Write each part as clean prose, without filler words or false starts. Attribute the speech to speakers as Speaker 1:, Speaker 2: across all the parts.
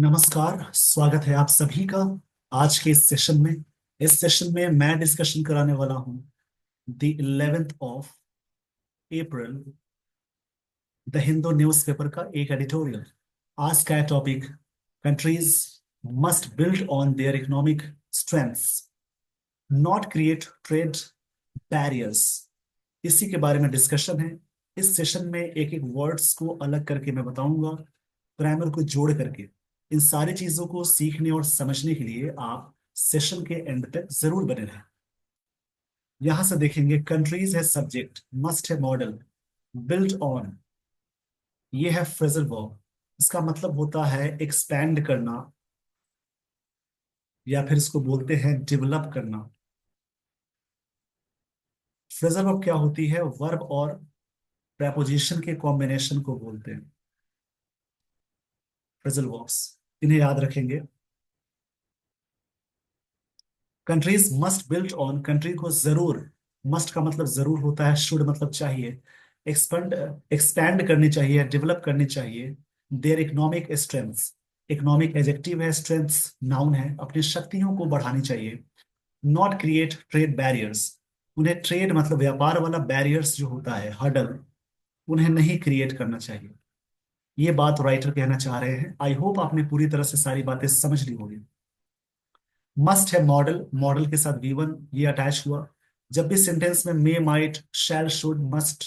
Speaker 1: नमस्कार, स्वागत है आप सभी का आज के इस सेशन में। इस सेशन में मैं डिस्कशन कराने वाला हूं the 11th of April the Hindu newspaper का एक एडिटोरियल। आज का topic, countries must build on their economic strengths, not create trade barriers. इसी के बारे में डिस्कशन है। इस सेशन में एक एक वर्ड्स को अलग करके मैं बताऊंगा, ग्रामर को जोड़ करके। इन सारी चीजों को सीखने और समझने के लिए आप सेशन के एंड तक जरूर बने रहें। यहां से देखेंगे, कंट्रीज है सब्जेक्ट, मस्ट है मॉडल, बिल्ड ऑन ये है फ्रेजल वर्ब। इसका मतलब होता है एक्सपैंड करना, या फिर इसको बोलते हैं डेवलप करना। फ्रेजल वर्ब क्या होती है? वर्ब और प्रेपोजिशन के कॉम्बिनेशन को बोलते हैं फ्रेजल वर्ब्स। इन्हें याद रखेंगे। Countries must build on, country को जरूर, मस्ट का मतलब जरूर होता है, शुड मतलब चाहिए, एक्सपेंड एक्सपैंड करनी चाहिए, डेवलप करनी चाहिए their economic strengths. Economic adjective है, स्ट्रेंथ्स नाउन है, अपनी शक्तियों को बढ़ानी चाहिए। नॉट क्रिएट ट्रेड बैरियर्स, उन्हें ट्रेड मतलब व्यापार वाला बैरियर्स जो होता है, हर्डल, उन्हें नहीं क्रिएट करना चाहिए। ये बात राइटर कहना चाह रहे हैं। आई होप आपने पूरी तरह से सारी बातें समझ ली होगी। मस्ट है मॉडल, मॉडल के साथ वी वन ये अटैच हुआ। जब भी सेंटेंस में मे, माइट, शैल, शुड, मस्ट,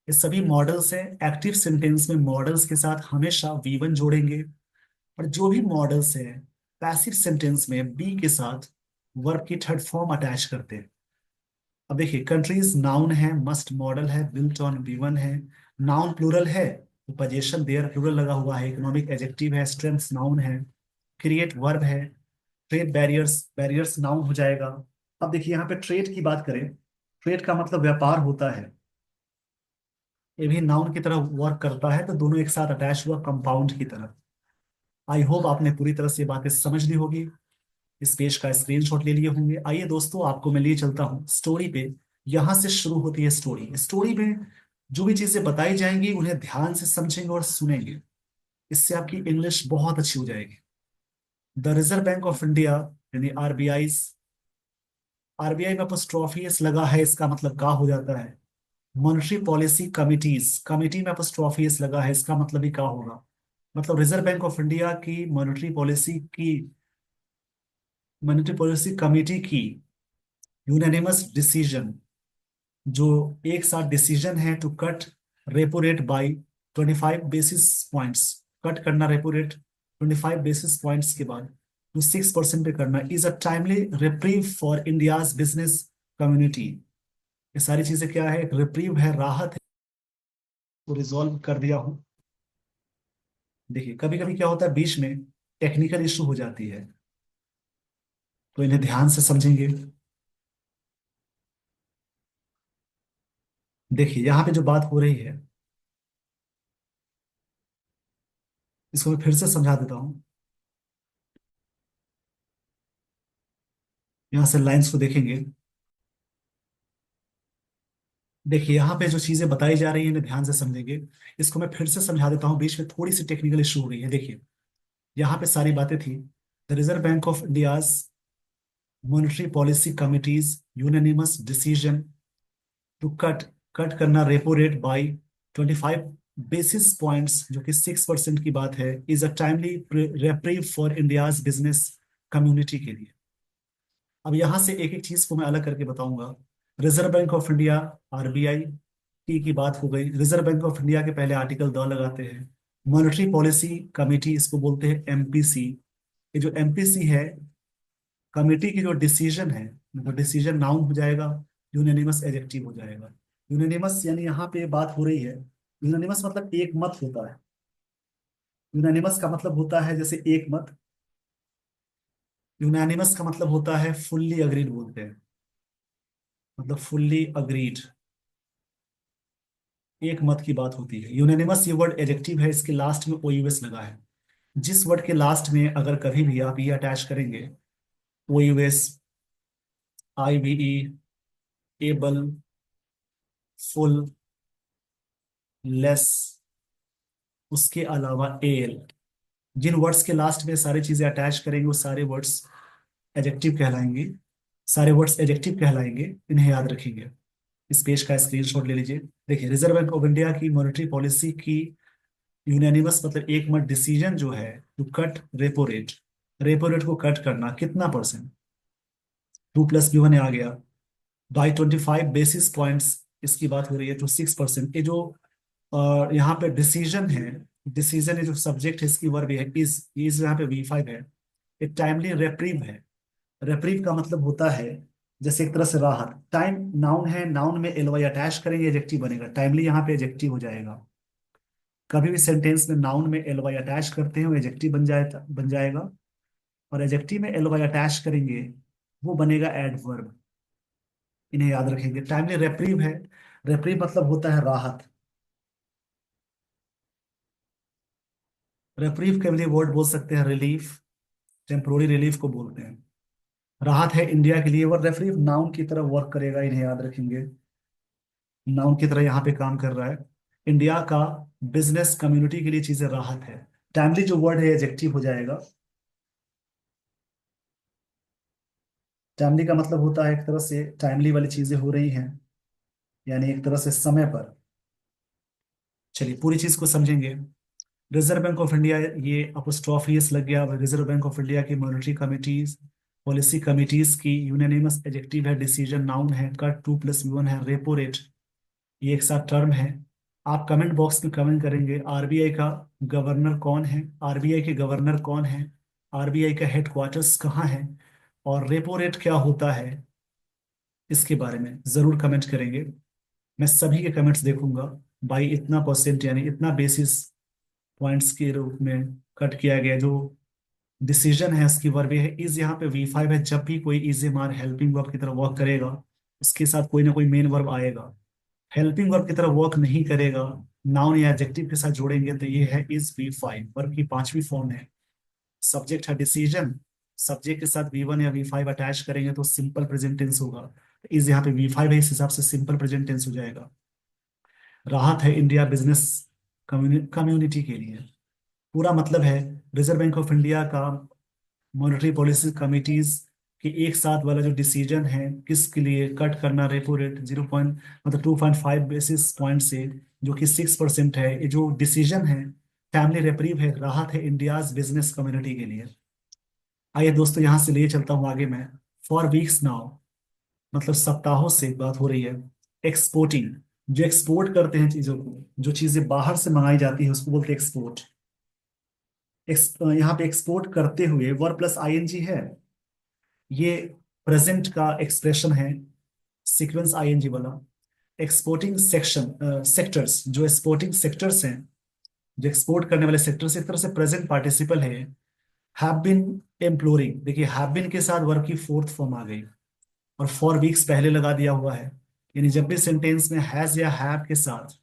Speaker 1: ये सभी मॉडल्स हैं। एक्टिव सेंटेंस में मॉडल्स के साथ हमेशा वी वन जोड़ेंगे। और जो भी मॉडल्स हैं, पैसिव सेंटेंस में बी के साथ वर्ब की थर्ड फॉर्म अटैच करते हैं। अब देखिए, कंट्रीज नाउन है, मस्ट मॉडल है, बिल्ट ऑन बी वन है। नाउन प्लूरल है तो पोजीशन देयर प्लूरल लगा हुआ है। इकोनॉमिक एडजेक्टिव है, स्ट्रेंथ्स नाउन है, क्रिएट वर्ब है, ट्रेड बैरियर्स, बैरियर्स नाउन हो जाएगा। अब देखिए, यहाँ पे ट्रेड की बात करें, ट्रेड का मतलब व्यापार होता है, ये भी नाउन की तरह वर्क करता है, तो दोनों एक साथ अटैच हुआ कंपाउंड की तरह। आई होप आपने पूरी तरह से ये बातें समझ ली होगी, इस पेज का स्क्रीनशॉट ले लिए होंगे। आइए दोस्तों, आपको मैं लिए चलता हूँ स्टोरी पे। यहाँ से शुरू होती है स्टोरी। स्टोरी में जो भी चीजें बताई जाएंगी उन्हें ध्यान से समझेंगे और सुनेंगे, इससे आपकी इंग्लिश बहुत अच्छी हो जाएगी। The Reserve Bank of India, यानी आरबीआई, आरबीआई में अपोस्ट्रोफी लगा है, इसका मतलब का हो जाता है मॉनेटरी पॉलिसी कमिटीज। कमिटी में अपोस्ट्रोफी लगा है, इसका मतलब भी का होगा, मतलब रिजर्व बैंक ऑफ इंडिया की मॉनेटरी पॉलिसी कमिटी की यूनानिमस डिसीजन, जो एक साथ डिसीजन है to cut repo rate by 25 basis points. Cut करना रेपो रेट 25 बेसिस पॉइंट्स के बाद जो 6% पे करना, is a timely reprieve for India's business community. ये सारी चीजें क्या है? एक रिप्रीव है, राहत है, वो रिजॉल्व कर दिया हूँ। देखिए, कभी कभी क्या होता है, बीच में टेक्निकल इशू हो जाती है, तो इन्हें ध्यान से समझेंगे। देखिए, यहाँ पे जो बात हो रही है, इसको मैं फिर से समझा देता हूँ। यहाँ से लाइंस को देखेंगे। देखिए, यहाँ पे जो चीजें बताई जा रही हैं इन्हें ध्यान से समझेंगे। इसको मैं फिर से समझा देता हूँ, बीच में थोड़ी सी टेक्निकल इशू हो गई है। देखिए, यहाँ पे सारी बातें थी। The Reserve Bank of India's monetary policy committee's unanimous decision to cut, cut करना repo rate by 25 basis points, जो कि 6% की बात है, is a timely reprieve for India's business community के लिए। अब यहाँ से एक एक चीज को मैं अलग करके बताऊंगा। Reserve Bank of India, RBI की बात हो गई। रिजर्व बैंक ऑफ इंडिया के पहले आर्टिकल द लगाते हैं। मॉनेटरी पॉलिसी कमेटी, इसको बोलते हैं एमपीसी। ये जो एमपीसी है, कमेटी की जो डिसीजन है, मतलब डिसीजन नाउन हो जाएगा, यूनानिमस एडजेक्टिव हो जाएगा। यूनानिमस यानी यहाँ पे बात हो रही है, यूनानिमस मतलब एक मत होता है। यूनानिमस का मतलब होता है जैसे एक मत, यूनानिमस का मतलब होता है फुल्ली अग्रीड बोलते हैं, मतलब फुल्ली अग्रीड, एक मत की बात होती है। यूनानिमस ये वर्ड एडजेक्टिव है, इसके लास्ट में ओयूएस लगा है। जिस वर्ड के लास्ट में अगर कभी भी आप ये अटैच करेंगे, ओयूएस, आईवीई, एबल, फुल, लेस, उसके अलावा एल, जिन वर्ड्स के लास्ट में सारी चीजें अटैच करेंगे वो सारे वर्ड्स एडजेक्टिव कहलाएंगे। सारे वर्ड्स एडजेक्टिव कहलाएंगे, इन्हें याद रखेंगे। इस पेज का स्क्रीनशॉट ले लीजिए। देखिए, रिजर्व बैंक ऑफ इंडिया की मॉनेटरी पॉलिसी की यूनानिमस मतलब एक मत डिसीजन जो है to cut repo rate, repo rate को कट करना कितना परसेंट, 2+B1 आ गया, बाई 25 बेसिस पॉइंट्स, इसकी बात हो रही है, तो 6%। ये जो यहाँ पे डिसीजन है, डिसीजन है जो सब्जेक्ट है इसकी वर्ब है इज यहाँ पे V5 है। एक टाइमली रेप्रीव है। रेप्रीव का मतलब होता है जैसे एक तरह से राहत। टाइम नाउन है, नाउन में एलवाई अटैच करेंगे एजेक्टिव बनेगा, टाइमली यहाँ पे एजेक्टिव हो जाएगा। कभी भी सेंटेंस में नाउन में एलवाई अटैच करते हैं वो एजेक्टिव बन जाएगा। और एजेक्टिव में एलवाई अटैच करेंगे वो बनेगा एडवर्ब। इन्हें याद रखेंगे। टाइमली रेप्रीव है, रेप्रीव मतलब होता है राहत। रेप्रीव के लिए वर्ड बोल सकते हैं रिलीफ, टेम्पोररी रिलीफ को बोलते हैं। राहत है इंडिया के लिए, वो रेप्रीव नाउन की तरह वर्क करेगा, इन्हें याद रखेंगे। नाउन की तरह यहाँ पे काम कर रहा है। इंडिया का बिजनेस कम्युनिटी के लिए चीजें राहत है। टाइमली जो वर्ड है एडजेक्टिव हो जाएगा। टाइमली का मतलब होता है एक तरह से टाइमली वाली चीजें हो रही हैं, यानी एक तरह से समय पर। चलिए पूरी चीज को समझेंगे। रिजर्व बैंक ऑफ इंडिया, ये अपोस्ट्रोफियस लग गया। रिजर्व बैंक ऑफ इंडिया की मॉनेटरी कमिटीज, पॉलिसी कमिटीज की यूनानिमस एडजेक्टिव है, डिसीजन नाउन है, कट 2+B1 है, रेपो रेट ये एक साथ टर्म है। आप कमेंट बॉक्स में कमेंट करेंगे आरबीआई का गवर्नर कौन है, आरबीआई के गवर्नर कौन है, आरबीआई का हेडक्वार्टर्स कहाँ है, और रेपो रेट क्या होता है, इसके बारे में जरूर कमेंट करेंगे। मैं सभी के कमेंट्स देखूंगा। बाई इतना परसेंट यानी इतना बेसिस पॉइंट्स के रूप में कट किया गया। जो डिसीजन है उसकी वर्ब है इज, यहाँ पे V5 है। जब भी कोई is am are helping verb की तरह वर्क करेगा उसके साथ कोई ना कोई मेन वर्ब आएगा। हेल्पिंग वर्ब की तरह वर्क नहीं करेगा, नाउन या एडजेक्टिव के साथ जोड़ेंगे तो ये है इज V5, वर्ब की पांचवी फॉर्म है। सब्जेक्ट है डिसीजन, सब्जेक्ट के साथ V1 या V5 अटैच करेंगे तो सिंपल प्रेजेंट टेंस होगा। इज यहाँ पे V5 है, इस हिसाब से सिंपल प्रेजेंट टेंस हो जाएगा। राहत है इंडिया बिजनेस कम्युनिटी के लिए। पूरा मतलब है रिजर्व बैंक ऑफ इंडिया का मॉनेटरी पॉलिसी कमिटीज के एक साथ वाला जो डिसीजन है किसके लिए कट करना रेपो रेट 0 पॉइंट मतलब 2.5 बेसिस पॉइंट से, जो कि 6% है। ये जो डिसीजन है फैमिली रेपरीव है, राहत है इंडियाज बिजनेस कम्युनिटी के लिए। आइए दोस्तों यहाँ से लिए चलता हूँ आगे मैं। फॉर वीक्स नाउ मतलब सप्ताहों से बात हो रही है। एक्सपोर्टिंग, जो एक्सपोर्ट करते हैं चीजों को, जो चीजें बाहर से मंगाई जाती है उसको बोलते हैं एक्सपोर्ट। यहाँ पे एक्सपोर्ट करते हुए वर्ब प्लस आईएनजी है, ये प्रेजेंट का एक्सप्रेशन है, सीक्वेंस आईएनजी वाला। एक्सपोर्टिंग सेक्टर्स, जो एक्सपोर्टिंग सेक्टर्स हैं, जो एक्सपोर्ट करने वाले सेक्टर्स, एक तरह से प्रेजेंट पार्टिसिपल है। हैव बीन एम्प्लोरिंग, देखिए हैव बीन के साथ वर्ब की फोर्थ फॉर्म आ गई और फॉर वीक्स पहले लगा दिया हुआ है। यानी जब भी सेंटेंस में हैज या हैव के साथ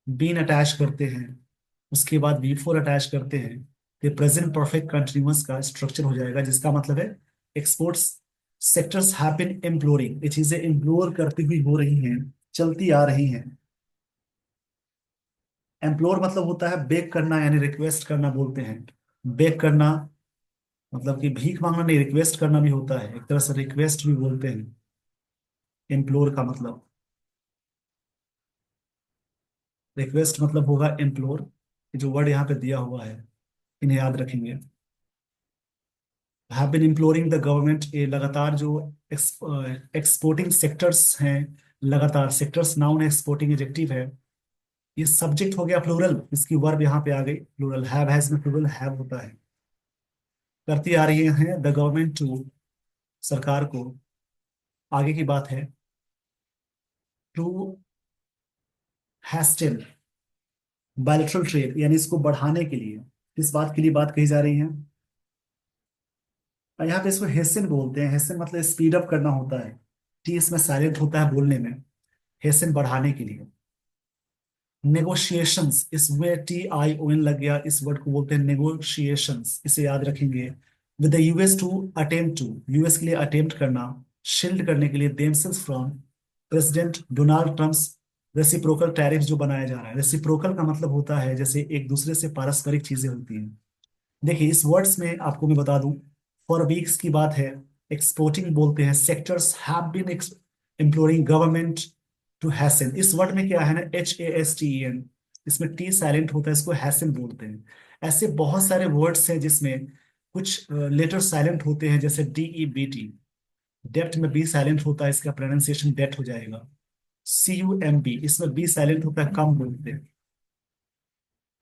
Speaker 1: बीन अटैच करते हैं उसके बाद V4 अटैच करते हैं तो प्रेजेंट परफेक्ट कंटिन्यूअस का स्ट्रक्चर हो जाएगा, जिसका मतलब है एक्सपोर्ट्स सेक्टर्स हैव बीन एम्प्लोरिंग, ये चीजें एम्प्लोर करती हुई हो रही हैं, चलती आ रही हैं। एम्प्लोर मतलब होता है बेक करना, यानी रिक्वेस्ट करना बोलते हैं। बेक करना मतलब कि भीख मांगना नहीं, रिक्वेस्ट करना भी होता है, एक तरह से रिक्वेस्ट भी बोलते हैं एम्प्लोर का मतलब। रिक्वेस्ट मतलब होगा एम्प्लोर। जो वर्ड यहाँ पे दिया हुआ है इन्हें याद रखेंगे। हैव बीन इम्प्लोरिंग द गवर्नमेंट, ये लगातार जो एक्सपोर्टिंग सेक्टर्स हैं, लगातार सेक्टर्स नाउन है, एक्सपोर्टिंग एडजेक्टिव है। ये सब्जेक्ट हो गया प्लूरल, इसकी वर्ब यहाँ पे आ गई प्लूरल। हैव हैज में प्लूरल हैव होता है। करती आ रही है द गवर्नमेंट टू, सरकार को। आगे की बात है टू हैस्टन बायलैटरल ट्रेड, यानी इसको बढ़ाने के लिए। किस बात के लिए बात कही जा रही है, और यहाँ पे इसको हेसन बोलते हैं। हेसन मतलब स्पीड अप करना होता है, टी इसमें साइलेंट होता है बोलने में। हेसन बढ़ाने के लिए। नेगोशिएशंस, इसमें TION लग गया, इस वर्ड को बोलते हैं नेगोशिएशंस, इसे याद रखेंगे। With the US to attempt to, US के लिए अटेम्प्ट करना, शील्ड करने के लिए themselves from President Donald Trump reciprocal tariff जो बनाया जा रहा है, रेसिप्रोकल का मतलब होता है जैसे एक दूसरे से पारस्परिक चीजें होती हैं। देखिए इस वर्ड्स में आपको मैं बता दूं, फॉर वीक्स की बात है, एक्सपोर्टिंग बोलते हैं, sectors have been imploring government to hasten. इस वर्ड में क्या है ना, HASTEN, इसमें टी साइलेंट होता है, इसको हैसन बोलते हैं। ऐसे बहुत सारे वर्ड्स हैं जिसमें कुछ लेटर साइलेंट होते हैं, जैसे DEBT, डेप्ट में बी साइलेंट होता है, इसका प्रोनाउंसिएशन डेट हो जाएगा। CUMB, इसमें बी साइलेंट होता है, कम बोलते हैं।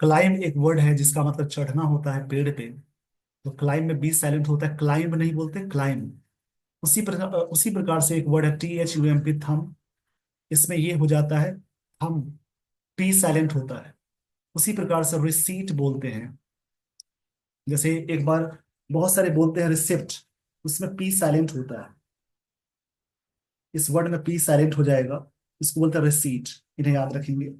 Speaker 1: क्लाइम एक वर्ड है जिसका मतलब चढ़ना होता है पेड़ पे, तो क्लाइम में बी साइलेंट होता है, क्लाइंब नहीं बोलते, क्लाइंब। उसी प्रकार से एक वर्ड है THUMP, थम, इसमें ये हो जाता है हम, पी साइलेंट होता है। उसी प्रकार से रिसीट बोलते हैं, जैसे एक बार बहुत सारे बोलते हैं रिसिप्ट, उसमें पी साइलेंट होता है, इस वर्ड में पी साइलेंट हो जाएगा, इसको बोलते हैं रिसीट। इन्हें याद रखेंगे,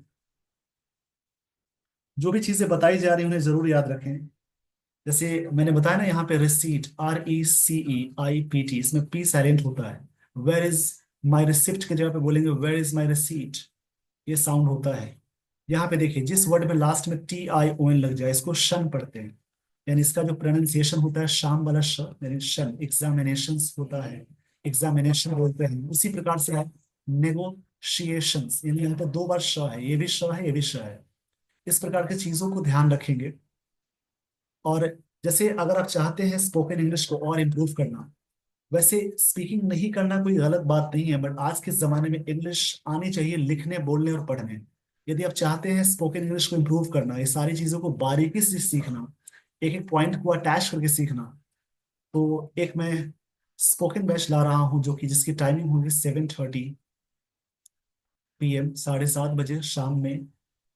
Speaker 1: जो भी चीजें बताई जा रही हैं उन्हें जरूर याद रखें। जैसे मैंने बताया ना, यहाँ पे रिसीट, RECEIPT, इसमें पी साइलेंट होता है। वेयर इज माई रिसिप्ट की जगह पे बोलेंगे वेयर इज माई रिसीट, ये साउंड होता है। यहाँ पे देखिए, जिस वर्ड में लास्ट में TION लग जाए इसको शन पढ़ते हैं, यानी इसका जो प्रोनाउंसिएशन होता है शाम वाला श, यानी शन। एग्जामिनेशन होता है, एग्जामिनेशन बोलते हैं। उसी प्रकार से है नेगोशिएशंस, यानी यहाँ पे दो बार श है, ये भी श है, ये भी श है। इस प्रकार की चीजों को ध्यान रखेंगे। और जैसे अगर आप चाहते हैं स्पोकन इंग्लिश को और इम्प्रूव करना, वैसे स्पीकिंग नहीं करना कोई गलत बात नहीं है, बट आज के जमाने में इंग्लिश आनी चाहिए लिखने, बोलने और पढ़ने। यदि आप चाहते हैं स्पोकन इंग्लिश को इम्प्रूव करना, ये सारी चीजों को बारीकी से सीखना, एक एक पॉइंट को अटैच करके सीखना, तो एक मैं स्पोकन बैच ला रहा हूँ, जो कि जिसकी टाइमिंग होगी 7:30 PM, 7:30 बजे शाम में।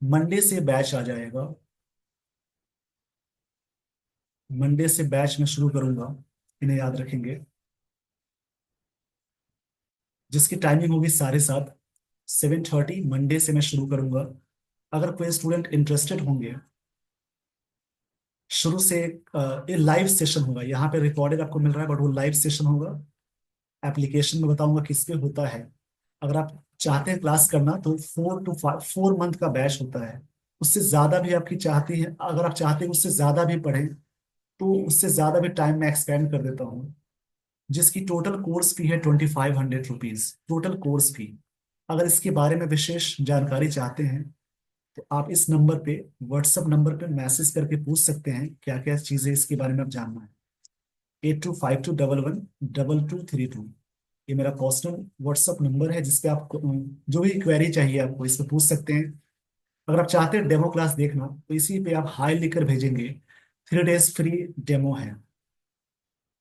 Speaker 1: मंडे से बैच आ जाएगा, मंडे से बैच में शुरू करूंगा, इन्हें याद रखेंगे। जिसकी टाइमिंग होगी 7:30, 7:30 मंडे से मैं शुरू करूंगा। अगर कोई स्टूडेंट इंटरेस्टेड होंगे, शुरू से ये लाइव सेशन होगा, यहाँ पे रिकॉर्डेड आपको मिल रहा है, बट वो लाइव सेशन होगा। एप्लीकेशन में बताऊंगा किस पे होता है। अगर आप चाहते हैं क्लास करना, तो 4 to 4 मंथ का बैच होता है। उससे ज्यादा भी आपकी चाहती है, अगर आप चाहते हैं उससे ज्यादा भी पढ़ें, तो उससे ज्यादा भी टाइम में एक्सपेंड कर देता हूँ। जिसकी टोटल कोर्स फी है 2500 रुपीज, टोटल कोर्स फी। अगर इसके बारे में विशेष जानकारी चाहते हैं, तो आप इस नंबर पे, व्हाट्सएप नंबर पे मैसेज करके पूछ सकते हैं क्या क्या चीजें इसके बारे में आप जानना है। 8252112232, ये मेरा पर्सनल व्हाट्सएप नंबर है, जिसपे आप जो भी क्वेरी चाहिए आपको इस पे पूछ सकते हैं। अगर आप चाहते हैं डेमो क्लास देखना, तो इसी पे आप हाई लिखकर भेजेंगे। 3 डेज फ्री डेमो है,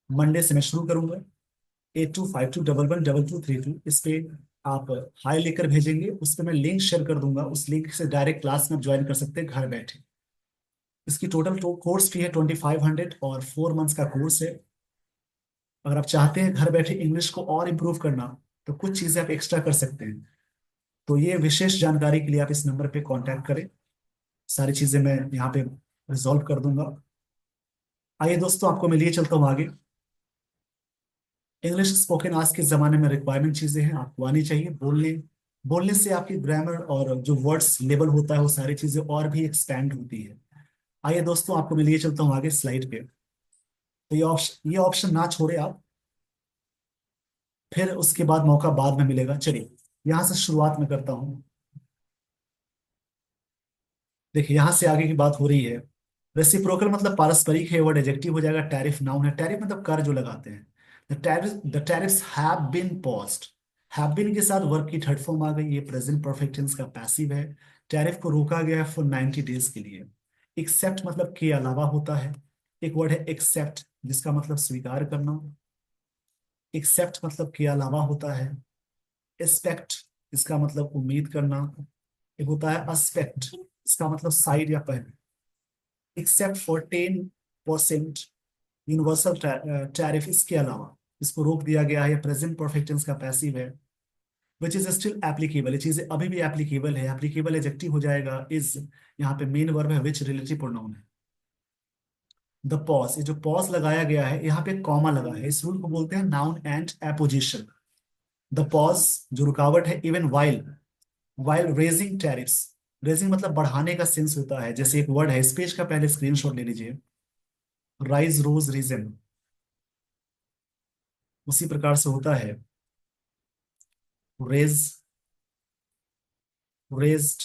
Speaker 1: मंडे से मैं शुरू करूंगा। 8252112232, इस पे आप हाई लेकर भेजेंगे, उस पे मैं लिंक शेयर कर दूंगा, उस लिंक से डायरेक्ट क्लास में ज्वाइन कर सकते हैं घर बैठे। इसकी टोटल कोर्स फी है 2500, और 4 मंथ्स का कोर्स है। अगर आप चाहते हैं घर बैठे इंग्लिश को और इम्प्रूव करना, तो कुछ चीजें आप एक्स्ट्रा कर सकते हैं। तो ये विशेष जानकारी के लिए आप इस नंबर पे कांटेक्ट करें, सारी चीजें मैं यहाँ पे रिजॉल्व कर दूंगा। आइए दोस्तों, आपको मैं लिए चलता हूँ आगे। इंग्लिश स्पोकन आज के जमाने में रिक्वायरमेंट चीजें हैं, आपको आनी चाहिए। बोलने बोलने से आपकी ग्रामर और जो वर्ड्स लेवल होता है, वो सारी चीजें और भी एक्सपैंड होती है। आइए दोस्तों, आपको मैं लिए चलता हूँ आगे स्लाइड पे। तो ये ऑप्शन ना छोड़े आप, फिर उसके बाद मौका बाद में मिलेगा। चलिए यहाँ से शुरुआत में करता हूँ। देखिए यहाँ से आगे की बात हो रही है। रेसिप्रोकल मतलब पारस्परिक है, वर्ड एडजेक्टिव हो जाएगा। टैरिफ नाउन है, टैरिफ मतलब कर जो लगाते हैं। The tariffs have been paused, have been के साथ वर्ब की थर्ड फॉर्म आ गई, ये प्रेजेंट परफेक्ट टेंस का पैसिव है। टैरिफ को रोका गया है फॉर 90 डेज के लिए। एक्सेप्ट मतलब के अलावा होता है। एक वर्ड है एक्सेप्ट, जिसका मतलब स्वीकार करना। एक्सेप्ट मतलब के अलावा होता है। एक्सपेक्ट, इसका मतलब उम्मीद करना। एक होता है अस्पेक्ट, इसका मतलब साइड या पहले। एक्सेप्ट फॉर 10% यूनिवर्सल टैरिफ, इसके अलावा, इसको रोक दिया गया है। प्रेजेंट परफेक्ट टेंस का पैसिव है। विच इज स्टिल एप्लीकेबल, ये चीजें अभी भी एप्लीकेबल है। एप्लीकेबल एडजेक्टिव हो जाएगा इज, यहाँ पे मेन वर्ब है विच, रिलेटिव प्रोनाउन है। द पॉज, ये जो पॉज लगाया गया है, यहाँ पे कॉमा लगा है, इस रूल को बोलते हैं noun and apposition. The pause जो रुकावट है, even while, while raising tariffs, raising मतलब बढ़ाने का सेंस होता है, जैसे एक वर्ड है, इस पेज का पहले स्क्रीनशॉट ले लीजिए, राइज रोज रीजन, उसी प्रकार से होता है, रेज, रेज्ड,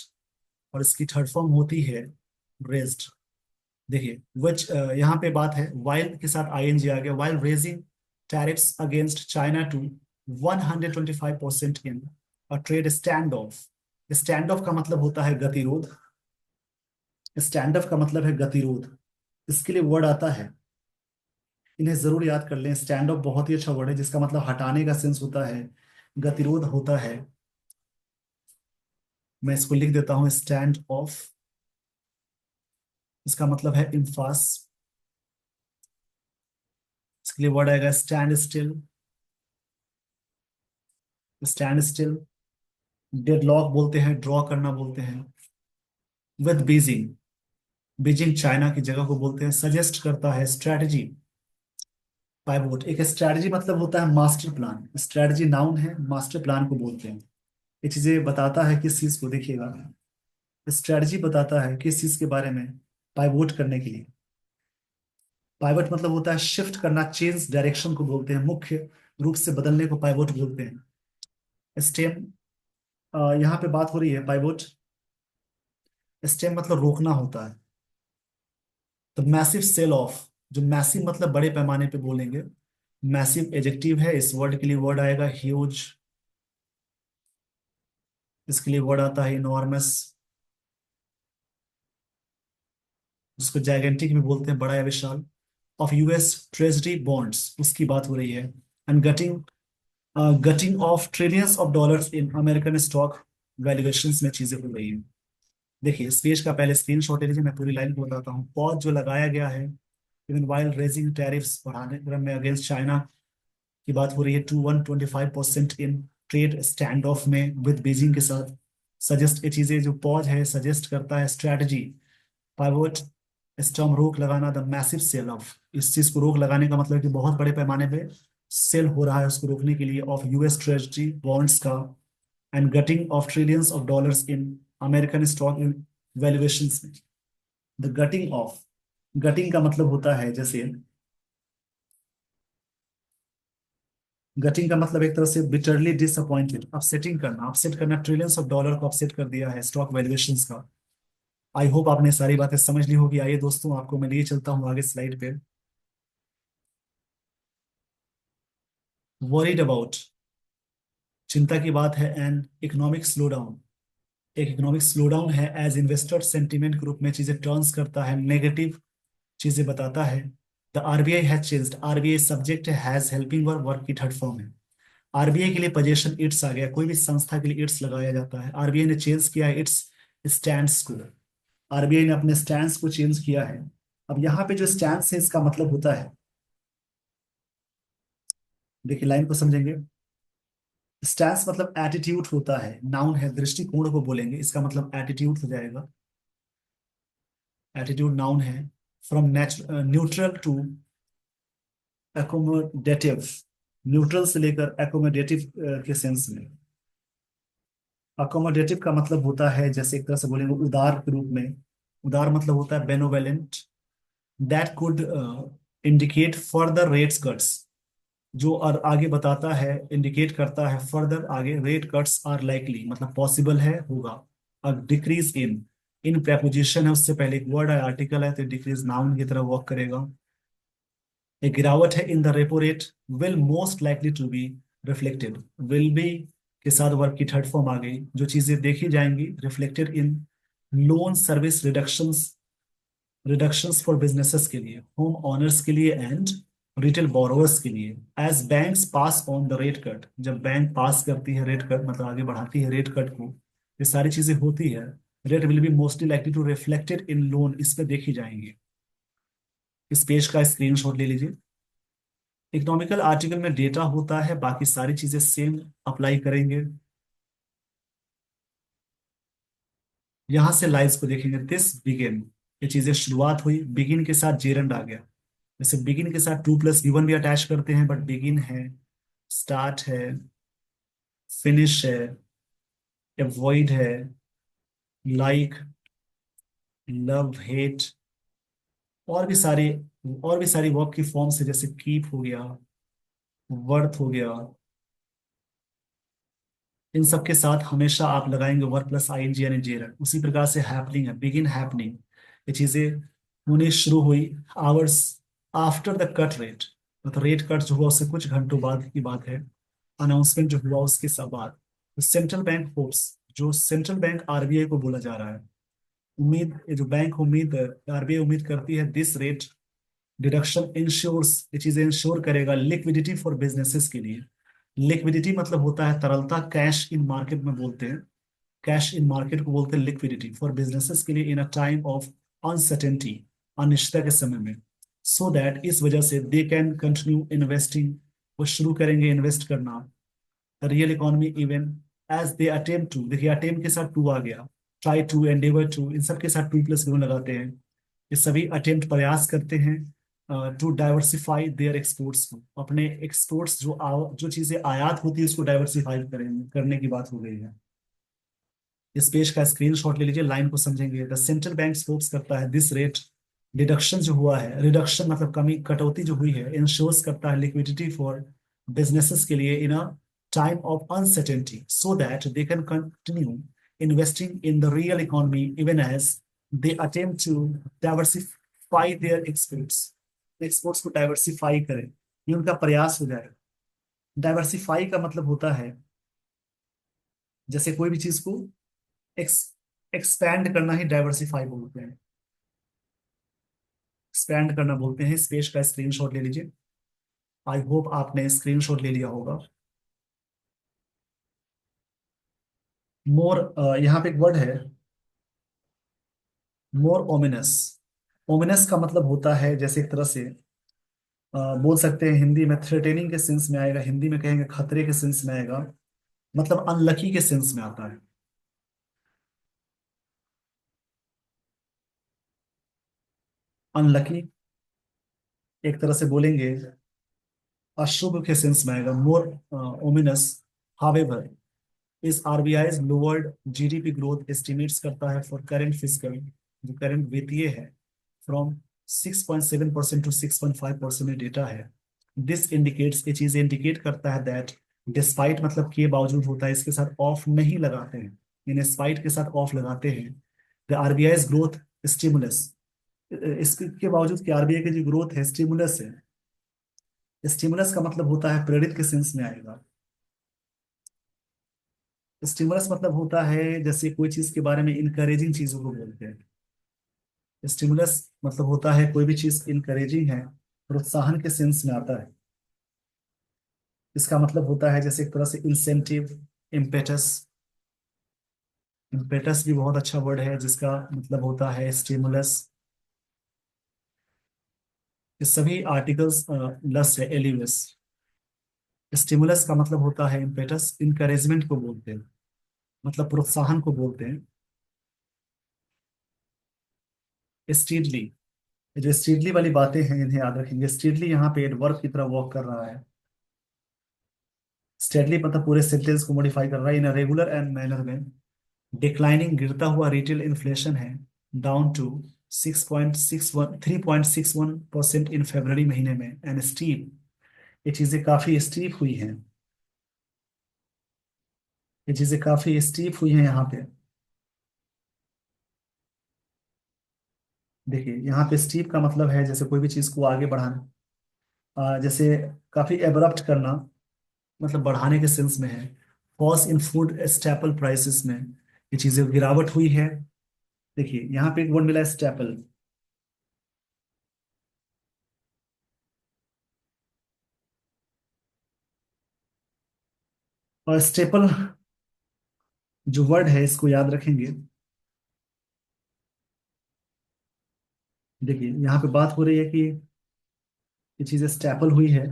Speaker 1: और इसकी थर्ड फॉर्म होती है रेज्ड। देखिए विच, यहाँ पे बात है वाइल के साथ आईएनजी आ गया, while raising tariffs against China to 125% in a trade stand off. Stand off का मतलब होता है गतिरोध, स्टैंड ऑफ का मतलब है गतिरोध, इसके लिए वर्ड आता है, इन्हें जरूर याद कर लें। स्टैंड ऑफ बहुत ही अच्छा वर्ड है जिसका मतलब हटाने का सेंस होता है, गतिरोध होता है। मैं इसको लिख देता हूं, स्टैंड ऑफ, इसका मतलब है इम्फास, इसके लिए वर्ड आएगा stand still, stand still, deadlock बोलते हैं, ड्रॉ करना बोलते हैं। विद बीजिंग, बीजिंग चाइना की जगह को बोलते हैं, सजेस्ट करता है, स्ट्रैटेजी, पाइवोट, एक स्ट्रैटेजी मतलब होता है मास्टर प्लान, स्ट्रैटेजी नाउन है, मास्टर प्लान को बोलते हैं। ये चीजें बताता है किस चीज को, देखिएगा, स्ट्रैटेजी बताता है किस चीज के बारे में, पाइवोट करने के लिए। पाइवट मतलब होता है शिफ्ट करना, चेंज डायरेक्शन को बोलते हैं, मुख्य रूप से बदलने को पाइवोट बोलते हैं। स्टेम, यहाँ पे बात हो रही है पाइवोट, स्टेम मतलब रोकना होता है। तो मैसिव सेल ऑफ, जो मैसिव मतलब बड़े पैमाने पे बोलेंगे, मैसिव एजेक्टिव है, इस वर्ड के लिए वर्ड आएगा ह्यूज, इसके लिए वर्ड आता है इनॉर्मस, जिसको जाइगेंटिक भी बोलते हैं, बड़ा या विशाल, ऑफ यूएस ट्रेजरी बॉन्ड्स, उसकी बात हो रही है। And getting, getting of trillions of dollars in American stock valuations में चीजें हो रही हैं। देखिए इस पेज का पहले स्क्रीनशॉट ले लीजिए, मैं पूरी लाइन को बताता हूँ। पॉज जो लगाया गया है, इवन वाइल रेजिंग टैरिफ्स, बढ़ाने क्रम में अगेंस्ट चाइना की बात हो रही है, to 125% in trade stand off में विद बीजिंग के साथ, सजेस्ट, ये चीजें जो पॉज है सजेस्ट करता है स्ट्रैटेजी, पाइवोट, स्टॉर्म, रोक लगाना, द मैसिव सेल ऑफ, इस चीज को रोक लगाने का मतलब कि बहुत बड़े पैमाने पे सेल हो रहा है, उसको रोकने के लिए, ऑफ यूएस ट्रेजरी बॉन्ड्स का, and getting of trillions of dollars in American stock valuations में। द गटिंग ऑफ, गटिंग का मतलब होता है जैसे, गटिंग का मतलब एक तरह से बिटरली डिसअपॉइंटेड, अपसेटिंग करना, अपसेट करना, ट्रिलियंस ऑफ डॉलर को अपसेट कर दिया है स्टॉक वैल्यूएशंस का। आई होप आपने सारी बातें समझ ली होगी। आइए दोस्तों आपको मैं लिए चलता हूँ आगे स्लाइड पे। वरीड अबाउट, चिंता की बात है, एन इकोनॉमिक स्लो डाउन, एक इकोनॉमिक स्लो डाउन है, एज इन्वेस्टर सेंटीमेंट के रूप में चीजें टर्न्स करता है, नेगेटिव चीजें बताता है। The RBI has changed, RBI subject है, हैज हेल्पिंग और वर्क की थर्ड फॉर्म है। आरबीआई के लिए पोजीशन इट्स आ गया, कोई भी संस्था के लिए इट्स लगाया जाता है, आरबीआई ने चेंज किया है इट्स स्टैंड्स को, आरबीआई ने अपने स्टैंड्स को चेंज किया है। अब यहाँ पे जो स्टैंड्स है इसका मतलब होता है, देखिए लाइन को समझेंगे, स्टैंस मतलब एटीट्यूड होता है, नाउन है, दृष्टिकोण को बोलेंगे, इसका मतलब एटीट्यूड हो जाएगा, एटीट्यूड नाउन है। From neutral to accommodative, neutral से लेकर एकोमोडेटिव के सेंस में। अकोमोडेटिव का मतलब होता है, जैसे एक तरह से बोलेंगे उदार के रूप में, उदार मतलब होता है benevolent, that could indicate further rates cuts, जो और आगे बताता है, इंडिकेट करता है फर्दर आगे, रेट कट्स आर लाइकली मतलब पॉसिबल है, होगा। अब डिक्रीज इन प्रेपोजिशन है, उससे पहले एक वर्ड है, आर्टिकल है, तो डिक्रीज नाउन की तरह वर्क करेगा। एक गिरावट है in the repo rate, will most likely to be reflected, will be के साथ वर्ब की थर्ड फॉर्म आ गई, जो चीजें देखी जाएंगी, reflected in loan service reductions, reductions for businesses के लिए, होम ओनर्स के लिए, एंड रिटेल बोरोवर्स के लिए, as banks pass on the rate cut, जब बैंक पास करती है रेट कट मतलब आगे बढ़ाती है रेट कट को, ये सारी चीजें होती है, rate will be mostly likely to reflected in loan, इस पे देखी जाएंगी। इस पेज का स्क्रीनशॉट ले लीजिए। इकोनॉमिकल आर्टिकल में डेटा होता है, बाकी सारी चीजें सेम अप्लाई करेंगे। यहां से लाइंस को देखेंगे, दिस बिगिन, ये चीजें शुरुआत हुई, बिगिन के साथ जेरंड आ गया, जैसे बिगिन के साथ टू प्लस गिवन भी अटैच करते हैं, बट बिगिन है, स्टार्ट है, फिनिश है, एवॉइड है, लाइक, लव, हेट, और भी सारे और भी सारी वर्ब की फॉर्म्स है, जैसे कीप हो गया, वर्थ हो गया। इन सब के साथ हमेशा आप लगाएंगे verb plus I N G यानी जेर। उसी प्रकार से हैपनिंग है, बिगिन हैपनिंग, ये चीजें होने शुरू हुई hours after the cut rate, मतलब रेट कट जो हुआ उससे कुछ घंटों बाद की बात है, अनाउंसमेंट जो हुआ उसके सब बाद। सेंट्रल बैंक होप्स, जो सेंट्रल बैंक आरबीआई को बोला जा रहा है, उम्मीद, ये जो बैंक उम्मीद, आरबीआई उम्मीद करती है दिस रेट डिडक्शन इंश्योर्स, ये चीजें इंश्योर करेगा लिक्विडिटी फॉर बिजनेसेस के लिए। लिक्विडिटी मतलब होता है तरलता, कैश इन मार्केट में बोलते हैं, कैश इन मार्केट को बोलते हैं लिक्विडिटी फॉर बिजनेसेस के लिए in a time of uncertainty, अनिश्चितता के समय में। सो दैट, इस वजह से दे कैन कंटिन्यू इन्वेस्टिंग, वो शुरू करेंगे इन्वेस्ट करना, real economy even as they attempt to, देखिए अटेम्प्ट के साथ टू आ गया, ट्राई टू, एंडेवर टू, इन सब के साथ टू प्लस वन लगाते हैं। ये सभी अटेम्प्ट, प्रयास करते हैं टू डाइवर्सिफाई देयर एक्सपोर्ट्स को, अपने एक्सपोर्ट्स जो चीजें आयात होती है उसको डाइवर्सिफाई करेंगे, करने की बात हो गई है। इस पेज का स्क्रीनशॉट ले लीजिए, लाइन को समझेंगे। द सेंट्रल बैंक फोकस करता है दिस रेट डिडक्शन जो हुआ है, रिडक्शन मतलब कमी, कटौती जो हुई है, इंश्योर्स करता है लिक्विडिटी फॉर बिजनेसेस के लिए in a time of uncertainty, so that they can continue investing in the real economy even as they attempt to diversify their exports, exports को डाइवर्सिफाई करें, ये उनका प्रयास हो जाएगा। डाइवर्सिफाई का मतलब होता है जैसे कोई भी चीज को एक्स एक्सपैंड करना ही डाइवर्सिफाई बोलते हैं, एक्सपैंड करना बोलते हैं। इस पेज का स्क्रीनशॉट ले लीजिए, आई होप आपने स्क्रीनशॉट ले लिया होगा। मोर, यहाँ पे एक वर्ड है मोर ओमिनस। ओमिनस का मतलब होता है जैसे एक तरह से बोल सकते हैं हिंदी में थ्रेटेनिंग के सेंस में आएगा, हिंदी में कहेंगे खतरे के सेंस में आएगा, मतलब अनलकी के सेंस में आता है। अनलकी एक तरह से बोलेंगे अशुभ के सेंस में आएगा, मोर ओमिनस। हावेवर, इस RBI lowered GDP growth estimates करता है फॉर करंट फिजिकल, जो करंट वित्तीय है, फ्रॉम 6.7% टू 6.5% डेटा है। दिस इंडिकेट्स, ये चीज इंडिकेट करता है दैट, डिस्पाइट मतलब के बावजूद होता है, इसके साथ ऑफ नहीं लगाते हैं, इन स्पाइट के साथ ऑफ लगाते हैं। द आरबीआई ग्रोथ स्टिमुलस, इसके बावजूद कि आरबीआई की जो ग्रोथ है स्टिमुलस है, स्टिमुलस का मतलब होता है प्रेरित के सेंस में आएगा। स्टिमुलस मतलब होता है जैसे कोई चीज के बारे में इनकरेजिंग चीजों को बोलते हैं। स्टिमुलस मतलब होता है कोई भी चीज इनकरेजिंग है, प्रोत्साहन के सेंस में आता है। इसका मतलब होता है जैसे एक तरह से इंसेंटिव, इम्पेटस। इम्पेटस भी बहुत अच्छा वर्ड है जिसका मतलब होता है स्टिमुलस। ये सभी आर्टिकल्स लस है, एलिवस। स्टिमुलस का मतलब होता है इम्पेटस, इनकरेजमेंट को बोलते हैं, मतलब प्रोत्साहन को बोलते हैं। स्टीडली, जो स्टीडली वाली बातें हैं इन्हें याद रखेंगे। स्टीडली यहाँ पे एडवर्ब की तरह वर्क कर रहा है। स्टेडली मतलब पूरे सेंटेंस को मॉडिफाई कर रहा है, इन रेगुलर एंड मैनर में। डिक्लाइनिंग, गिरता हुआ रिटेल इन्फ्लेशन है, डाउन टू 3.61% इन फरवरी महीने में, एंड स्टीप, ये चीजें काफी स्टीप हुई हैं, ये चीजें काफी स्टीप हुई हैं यहाँ पे। देखिए यहाँ पे स्टीप का मतलब है जैसे कोई भी चीज को आगे बढ़ाना, जैसे काफी एब्रप्ट करना, मतलब बढ़ाने के सेंस में है। Cost in food staple prices में ये चीजें गिरावट हुई है। देखिए यहाँ पे एक वर्ड मिला है स्टेपल, और स्टेपल जो वर्ड है इसको याद रखेंगे। देखिए यहाँ पे बात हो रही है कि ये चीजें स्टेपल हुई है।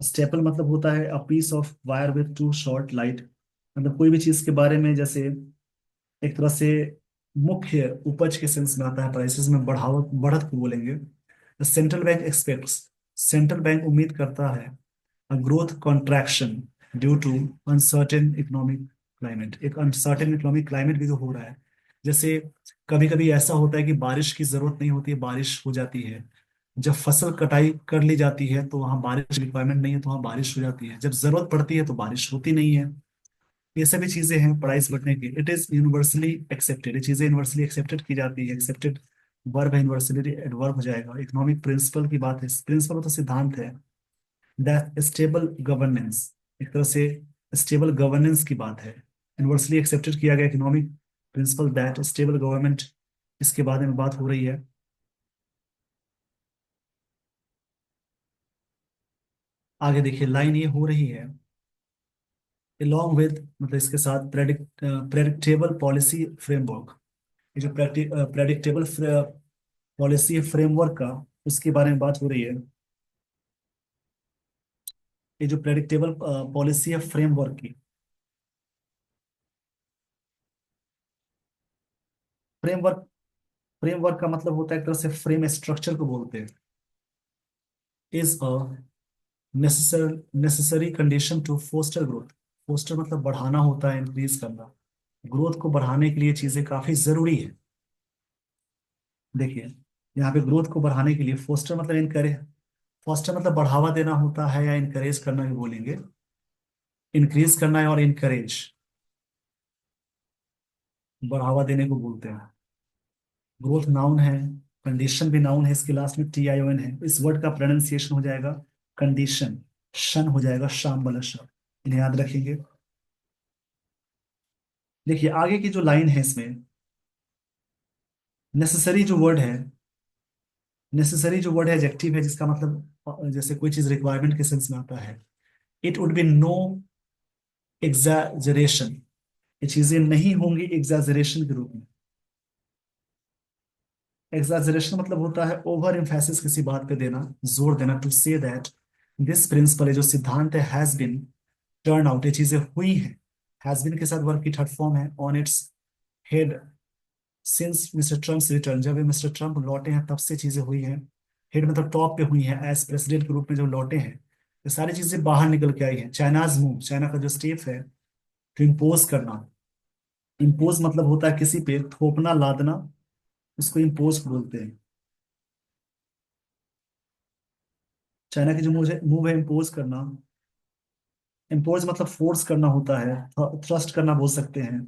Speaker 1: स्टेपल मतलब होता है a piece of wire with two short light, मतलब कोई भी चीज के बारे में जैसे एक तरह से मुख्य उपज के सेंस में आता है, प्राइसेस में बढ़ावत, बढ़त को बोलेंगे। Central bank expects, central bank उम्मीद करता है growth contraction due to uncertain economic climate, एक अनसर्टेन इकोनॉमिक क्लाइमेट भी तो हो रहा है। जैसे कभी कभी ऐसा होता है कि बारिश की जरूरत नहीं होती है, बारिश हो जाती है। जब फसल कटाई कर ली जाती है तो वहाँ बारिश रिक्वायरमेंट नहीं है तो वहाँ बारिश हो जाती है। जब जरूरत पड़ती है तो बारिश होती नहीं है। ये सभी चीजें हैं पढ़ाई से बढ़ने की। इट इज यूनिवर्सली एक्सेप्टेड, ये चीजें यूनिवर्सली एक्सेप्टेड की जाती है। एक्सेप्टेड वर्ब है, यूनिवर्सली एडवर्ब हो जाएगा। इकोनॉमिक प्रिंसिपल की बात है, प्रिंसिपल मतलब सिद्धांत है। दैट स्टेबल गवर्नेंस, एक तरह से स्टेबल गवर्नेंस की बात है। यूनिवर्सली एक्सेप्टेड किया गया economic principal that stable government, इसके बारे में बात हो रही है। आगे देखिए लाइन ये हो रही है, along with मतलब इसके साथ प्रेडिक्टेबल पॉलिसी फ्रेमवर्क। ये जो प्रेडिक्टेबल पॉलिसी फ्रेमवर्क का, उसके बारे में बात हो रही है। ये जो प्रेडिक्टेबल पॉलिसी है फ्रेमवर्क की, फ्रेमवर्क, फ्रेमवर्क का मतलब होता है एक तरह से फ्रेम स्ट्रक्चर को बोलते हैं। Is a necessary condition to foster growth. Foster मतलब बढ़ाना होता है, इंक्रीज करना। ग्रोथ को बढ़ाने के लिए चीजें काफी जरूरी है। देखिए यहाँ पे ग्रोथ को बढ़ाने के लिए फोस्टर मतलब इनकरेज, फोस्टर मतलब बढ़ावा देना होता है या इनकरेज करना भी बोलेंगे। इंक्रीज करना है और इनकरेज बढ़ावा देने को बोलते हैं। ग्रोथ नाउन है, कंडीशन भी नाउन है, इसके लास्ट में TION है। इस वर्ड का प्रोनाउंसिएशन हो जाएगा कंडीशन, शन हो जाएगा शाम वाला श। इन्हें याद रखेंगे। देखिए आगे की जो लाइन है इसमें, नेसेसरी जो वर्ड है, नेसेसरी जो वर्ड है एडजेक्टिव है, जिसका मतलब जैसे कोई चीज रिक्वायरमेंट के सेंस में आता है। It would be no exaggeration, ये चीजें नहीं होंगी एग्जैजरेशन के रूप में। एग्जैजरेशन मतलब होता है ओवर एम्फेसिस, किसी बात पे देना, जोर देना। To say that this principle, ये जो सिद्धांत है, हैज बिन टर्न आउट, ये चीजें हुई हैं। हैज बिन के साथ वर्ब की थर्ड फॉर्म है on its head since mister Trump return, जब ये मिस्टर ट्रम्प लौटे हैं तब से चीजें हुई हैं। हेड मतलब टॉप पे हुई हैं, एज प्रेसिडेंट के रूप में जब लौटे हैं ये सारी चीजें बाहर निकल के आई हैं। चाइनाज मूव, चाइना का जो स्टेप है टू इम्पोज करना। इम्पोज मतलब होता है किसी पे थोपना, लादना, उसको इम्पोज बोलते हैं। चाइना की जो मूव है इम्पोज करना, इम्पोज मतलब फोर्स करना होता है, थ्रस्ट करना बोल सकते हैं।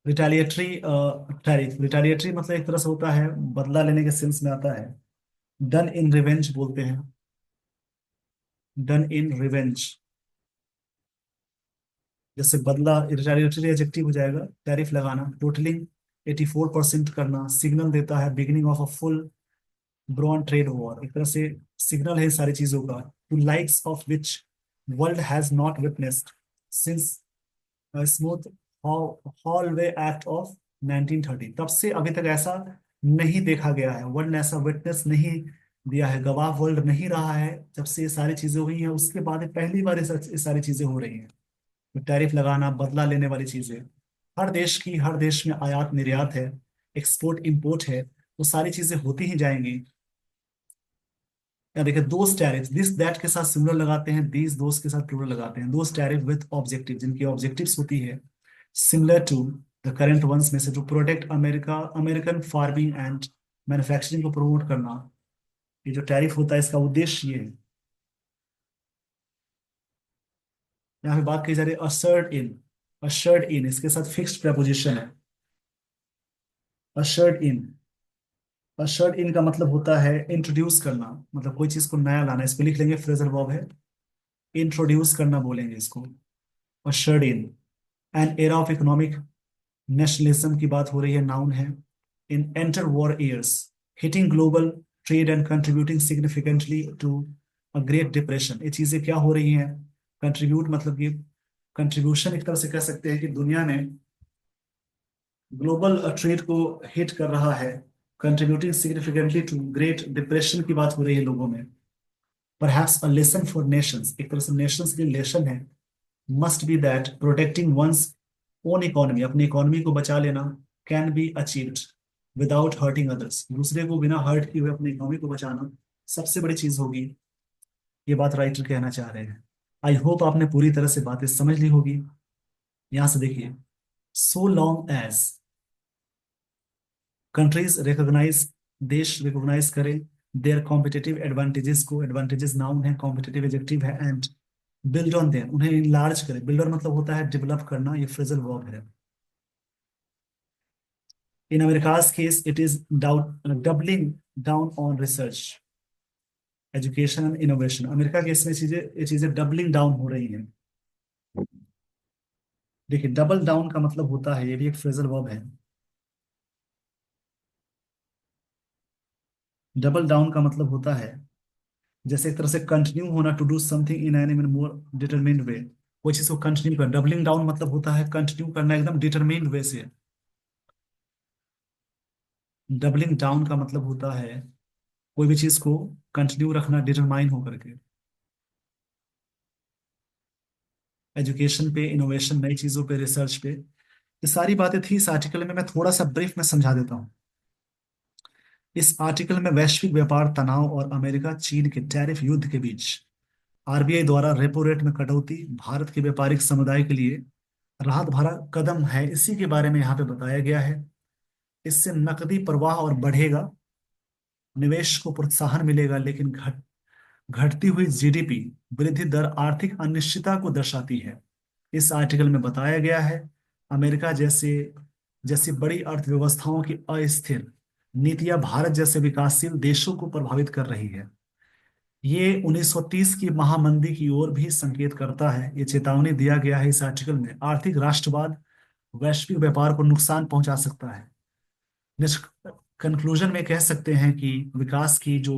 Speaker 1: रिटेलिएटरी टैरिफ, रिटेलिएटरी मतलब एक तरह से होता है बदला लेने के सेंस में आता है। डन इन रिवेंज बोलते हैं, डन इन रिवेंज। जैसे बदला रिटेलिएटरी एडजेक्टिव हो जाएगा। टैरिफ लगाना, टोटलिंग 84% करना, सिग्नल देता है beginning of a full blown trade war, एक तरह से सिग्नल है सारी चीजों का। To likes of which world has not witnessed since Smoot Hawley Act of 1930, तब से अभी तक ऐसा नहीं देखा गया है, वर्ल्ड ने ऐसा विटनेस नहीं दिया है, गवाह वर्ल्ड नहीं रहा है। जब से ये सारी चीजें हुई हैं उसके बाद ये पहली बार ये सारी चीजें हो रही हैं। तो टैरिफ लगाना, बदला लेने वाली चीजें, हर देश की, हर देश में आयात निर्यात है, एक्सपोर्ट इंपोर्ट है, तो सारी चीजें होती ही जाएंगी। या देखिए दोस्त टैरिफ, दिस दैट के साथ सिमिलर लगाते हैं, दीज दोस्त के साथ प्लूरल लगाते हैं। दोस्त टैरिफ विद ऑब्जेक्टिव, जिनकी ऑब्जेक्टिव्स होती है similar to the current ones में से, जो protect America, American farming and manufacturing को प्रमोट करना। ये जो टैरिफ होता है इसका उद्देश्य ये है। यहाँ पे बात की जा रही है असर्ट इन, असर्ट इन इसके साथ फिक्स्ड प्रपोजिशन है। असर्ट इन, असर्ट इन का मतलब होता है इंट्रोड्यूस करना, मतलब कोई चीज को नया लाना। इस पे लिख लेंगे फ्रेजल वर्ब है, इंट्रोड्यूस करना बोलेंगे इसको। Assert in an era of economic nationalism की बात हो रही है, नाउन है। In interwar years, hitting global trade and contributing significantly to a Great Depression, ये चीजें क्या हो रही हैं। कंट्रीब्यूट मतलब कि कंट्रीब्यूशन, एक तरह से कह सकते हैं कि दुनिया में ग्लोबल ट्रेड को हिट कर रहा है। Contributing significantly to Great Depression की बात हो रही है लोगों में। Perhaps a lesson for nations, एक तरह से नेशंस के लिए लेसन है। Must be that protecting one's own economy, अपनी इकोनॉमी को बचा लेना, can be achieved without hurting others, दूसरे को बिना हर्ट किए हुए अपनी इकोनॉमी को बचाना सबसे बड़ी चीज होगी। ये बात राइटर कहना चाह रहे हैं। आई होप आपने पूरी तरह से बातें समझ ली होगी। यहां से देखिए, so long as countries recognise, देश रिकॉग्नाइज करें देयर कॉम्पिटिटिव एडवांटेजेस को, एडवांटेजेस नाउन है, कॉम्पिटिटिव एडजेक्टिव है, एंड बिल्ड ऑन देम, उन्हें इनलार्ज करें। बिल्डर मतलब होता है डेवलप करना, ये फ्रेजल वर्ब है। In America's case it is doubt doubling down on research, education and innovation. America case में चीजें, ये चीजें डबलिंग डाउन हो रही हैं। देखिए, डबल डाउन का मतलब होता है, ये भी एक फ्रेजल वर्ब है। डबल डाउन का मतलब होता है जैसे एक तरह से कंटिन्यू होना, to do something in an even more determined way, कोई चीज को कंटिन्यू कर। डबलिंग डाउन मतलब होता है कंटिन्यू करना एकदम डिटरमिन्ड वे से। डबलिंग डाउन का मतलब होता है कोई भी चीज को कंटिन्यू रखना डिटरमाइन होकर के। एजुकेशन पे, इनोवेशन, नई चीजों पे, रिसर्च पे, ये सारी बातें थी इस आर्टिकल में। मैं थोड़ा सा ब्रीफ में समझा देता हूँ। इस आर्टिकल में वैश्विक व्यापार तनाव और अमेरिका चीन के टैरिफ युद्ध के बीच आरबीआई द्वारा रेपो रेट में कटौती भारत के व्यापारिक समुदाय के लिए राहत भरा कदम है, इसी के बारे में यहाँ पे बताया गया है। इससे नकदी प्रवाह और बढ़ेगा, निवेश को प्रोत्साहन मिलेगा, लेकिन घटती हुई जीडीपी वृद्धि दर आर्थिक अनिश्चितता को दर्शाती है। इस आर्टिकल में बताया गया है अमेरिका जैसे जैसी बड़ी अर्थव्यवस्थाओं की अस्थिर नीतियां भारत जैसे विकासशील देशों को प्रभावित कर रही है। ये 1930 की महामंदी की ओर भी संकेत करता है। ये चेतावनी दिया गया है इस आर्टिकल में, आर्थिक राष्ट्रवाद वैश्विक व्यापार को नुकसान पहुंचा सकता है। कंक्लूजन में कह सकते हैं कि विकास की जो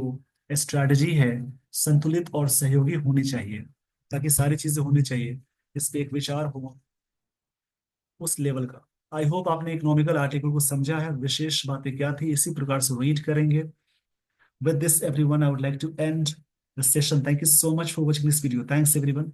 Speaker 1: स्ट्रैटेजी है संतुलित और सहयोगी होनी चाहिए, ताकि सारी चीजें होनी चाहिए, इस पे एक विचार हो उस लेवल का। आई होप आपने इकोनॉमिकल आर्टिकल को समझा है, विशेष बातें क्या थी इसी प्रकार से रीड करेंगे। With this everyone, I would like to end the session. Thank you so much for watching this video. Thanks everyone.